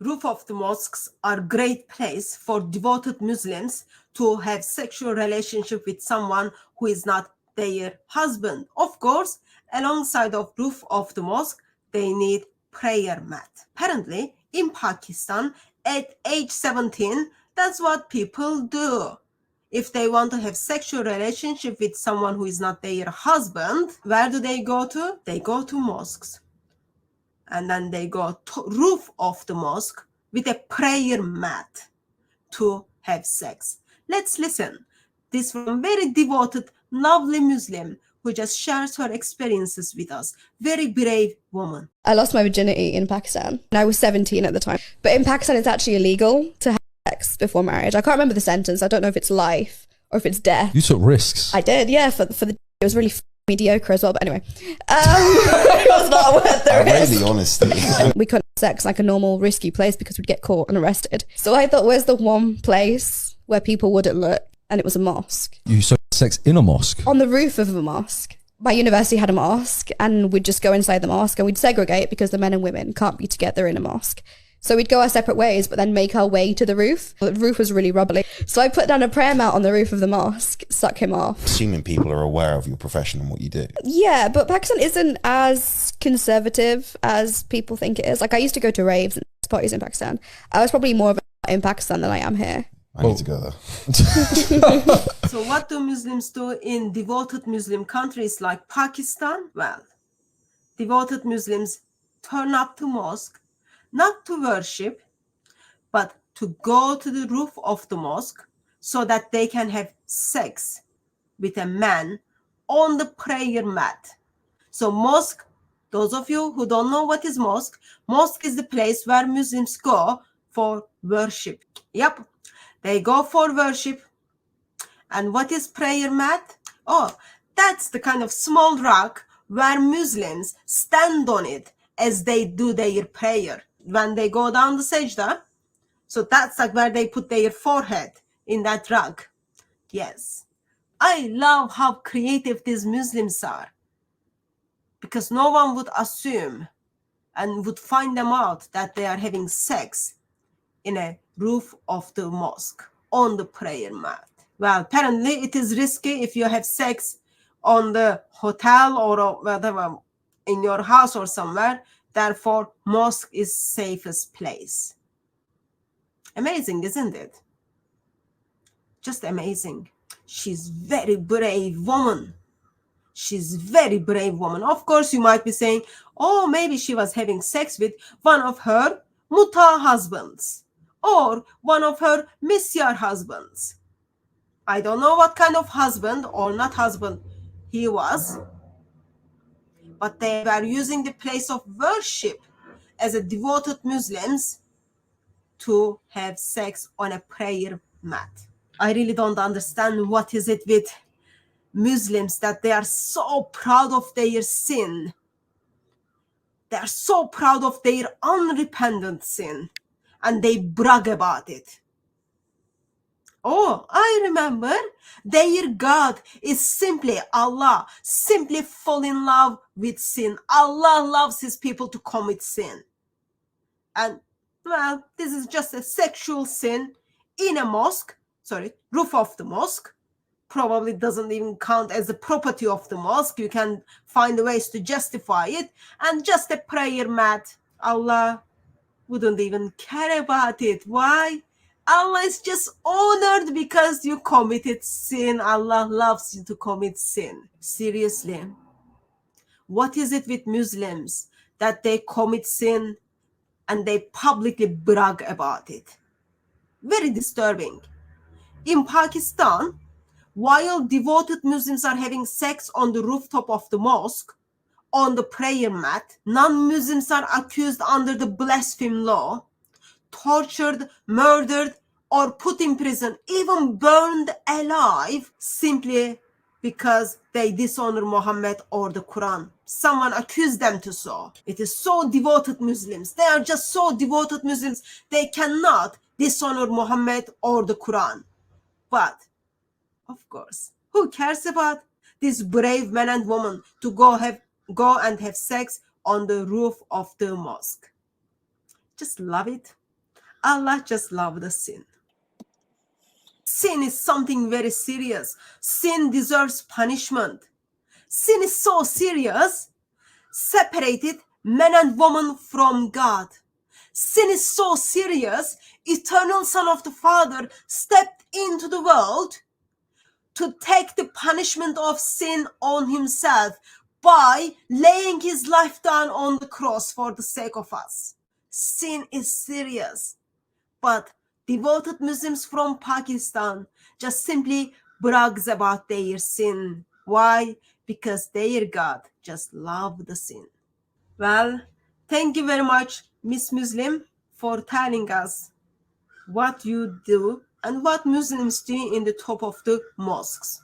roof of the mosques are great place for devoted Muslims to have sexual relationship with someone who is not their husband. Of course, alongside of roof of the mosque, they need prayer mat. Apparently, in Pakistan, at age 17, that's what people do. If they want to have sexual relationship with someone who is not their husband, where do they go to? They go to mosques. And then they go to roof of the mosque with a prayer mat to have sex. Let's listen. This from very devoted, lovely Muslim who just shares her experiences with us. Very brave woman. I lost my virginity in Pakistan and I was 17 at the time. But in Pakistan, it's actually illegal to have sex before marriage. I can't remember the sentence. I don't know if it's life or if it's death. You took risks. I did, yeah. For the it was really mediocre as well. But anyway, it was not worth the risk. Really, honestly. We couldn't have sex like a normal risky place because we'd get caught and arrested. So I thought, where's the one place where people wouldn't look? And it was a mosque. You saw sex in a mosque? On the roof of a mosque. My university had a mosque and we'd just go inside the mosque and we'd segregate because the men and women can't be together in a mosque. So we'd go our separate ways, but then make our way to the roof. The roof was really rubbly. So I put down a prayer mat on the roof of the mosque, suck him off. Assuming people are aware of your profession and what you do. Yeah, but Pakistan isn't as conservative as people think it is. Like I used to go to raves and parties in Pakistan. I was probably more of a in Pakistan than I am here. I need to go there. So what do Muslims do in devoted Muslim countries like Pakistan? Well, devoted Muslims turn up to mosque, not to worship, but to go to the roof of the mosque so that they can have sex with a man on the prayer mat. So mosque, those of you who don't know what is mosque is the place where Muslims go for worship. Yep. They go for worship. And what is prayer mat? Oh, that's the kind of small rock where Muslims stand on it as they do their prayer. When they go down the sajda, so that's like where they put their forehead in that rock. Yes. I love how creative these Muslims are. Because no one would assume and would find them out that they are having sex in a roof of the mosque on the prayer mat. Well, apparently it is risky if you have sex on the hotel or whatever in your house or somewhere. Therefore, mosque is safest place. Amazing, isn't it? Just amazing. She's very brave woman. She's very brave woman. Of course, you might be saying, oh, maybe she was having sex with one of her muta husbands or one of her misyar husbands. I don't know what kind of husband or not husband he was, but they were using the place of worship as a devoted Muslims to have sex on a prayer mat. I really don't understand what is it with Muslims that they are so proud of their sin. They are so proud of their unrepentant sin and they brag about it. Oh, I remember their God is simply Allah, simply fall in love with sin. Allah loves his people to commit sin. And, well, this is just a sexual sin in a mosque, roof of the mosque. Probably doesn't even count as the property of the mosque. You can find ways to justify it. And just a prayer mat, Allah wouldn't even care about it. Why? Allah is just honored because you committed sin. Allah loves you to commit sin. Seriously. What is it with Muslims that they commit sin and they publicly brag about it? Very disturbing. In Pakistan, while devoted Muslims are having sex on the rooftop of the mosque, on the prayer mat, non-Muslims are accused under the blasphemy law, tortured, murdered, or put in prison, even burned alive, simply because they dishonor Muhammad or the Quran. Someone accused them to so. It is so devoted Muslims. They are just so devoted Muslims. They cannot dishonor Muhammad or the Quran. But, of course, who cares about this brave man and woman to go and have sex on the roof of the mosque? Just love it. Allah just loves the sin. Sin is something very serious. Sin deserves punishment. Sin is so serious, separated man and woman from God. Sin is so serious, eternal Son of the Father stepped into the world to take the punishment of sin on himself by laying his life down on the cross for the sake of us. Sin is serious, but devoted Muslims from Pakistan just simply brags about their sin. Why? Because their God just loves the sin. Well, thank you very much, Miss Muslim, for telling us what you do and what Muslims do in the top of the mosques.